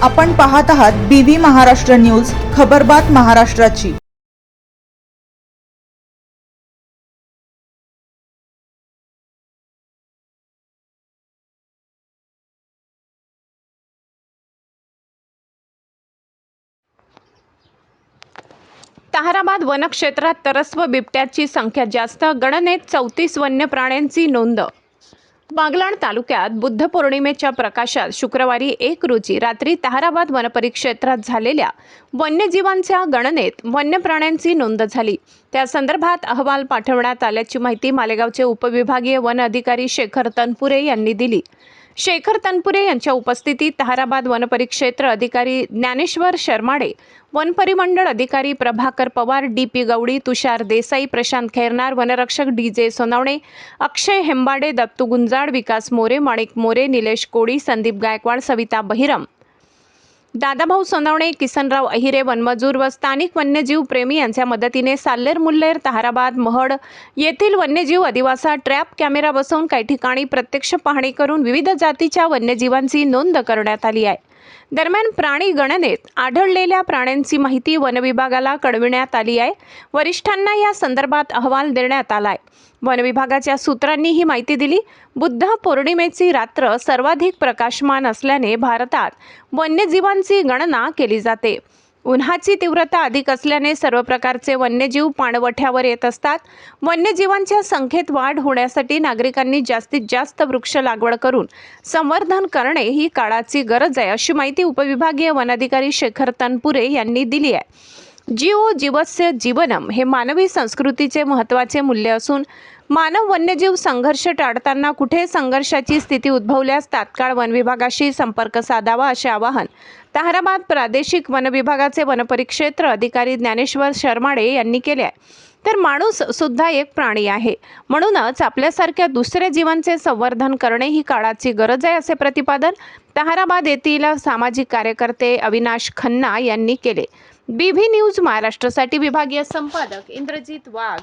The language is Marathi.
आपण पाहत आहात BV महाराष्ट्र न्यूज, खबरबात महाराष्ट्राची। ताहराबाद वनक्षेत्रात तरस्व बिबट्याची संख्या जास्त, गणनेत 34 वन्य प्राण्यांची नोंद। बागलाण तालुक्यात बुद्ध पौर्णिमेच्या प्रकाशात शुक्रवारी 1 रोजी रात्री ताहराबाद वनपरिक्षेत्रात झालेल्या वन्यजीवांच्या गणनेत वन्य प्राण्यांची नोंद झाली। त्या संदर्भात अहवाल पाठवण्यात आल्याची माहिती मालेगावचे उपविभागीय वन अधिकारी शेखर तनपुरे यांनी दिली। शेखर तनपुरे यांच्या उपस्थितीत ताहराबाद वनपरिक्षेत्र अधिकारी ज्ञानेश्वर शर्माडे, वनपरिमंडळ अधिकारी प्रभाकर पवार, DP गवडी, तुषार देसाई, प्रशांत खैरनार, वनरक्षक DJ सोनावणे, अक्षय हेंबाडे, दत्तू गुंजाड, विकास मोरे, माणिक मोरे, निलेश कोडी, संदीप गायकवाड, सविता बहिरम, दादाभाऊ सोनावणे, किसनराव अहिरे, वनमजूर व स्थानिक वन्यजीव प्रेमी यांच्या मदतीने साल्लेर मुल्लेर, ताहराबाद, महड येथील वन्यजीव अधिवासात ट्रॅप कॅमेरा बसवून काही ठिकाणी प्रत्यक्ष पाहणी करून विविध जातीच्या वन्यजीवांची नोंद करण्यात आली आहे। दरम्यान प्राणी गणनेत आढळलेल्या प्राण्यांची माहिती वनविभागाला कळविण्यात आली आहे। वरिष्ठांना या संदर्भात अहवाल देण्यात आलाय। वनविभागाच्या सूत्रांनी ही माहिती दिली। बुद्ध पौर्णिमेची रात्र सर्वाधिक प्रकाशमान असल्याने भारतात वन्यजीवांची गणना केली जाते। उन्हाची तीव्रता अधिक असल्याने सर्व प्रकारचे वन्यजीव पाणवठ्यावर येत असतात। वन्यजीवांच्या संख्येत वाढ होण्यासाठी नागरिकांनी जास्तीत जास्त वृक्ष लागवड करून संवर्धन करणे ही काळाची गरज आहे, अशी माहिती उपविभागीय वन अधिकारी शेखर तनपुरे यांनी दिली आहे। जीवो जीवस्य जीवनम हे मानवी संस्कृतीचे महत्त्वाचे मूल्य असून मानव वन्यजीव संघर्ष टाळताना कुठे संघर्षाची स्थिती उद्भवल्यास तात्काळ वन विभागाशी संपर्क साधावा, असे आवाहन ताहराबाद प्रादेशिक वन विभागाचे वनपरिक्षेत्र अधिकारी ज्ञानेश्वर शर्माडे यांनी केले आहे। तर माणूस सुद्धा एक प्राणी आहे, म्हणूनच आपल्यासारख्या दुसऱ्या जीवांचे संवर्धन करणे ही काळाची गरज आहे, असे प्रतिपादन ताहराबाद येथील सामाजिक कार्यकर्ते अविनाश खन्ना यांनी केले। BV न्यूज महाराष्ट्रासाठी विभागीय संपादक इंद्रजित वाघ।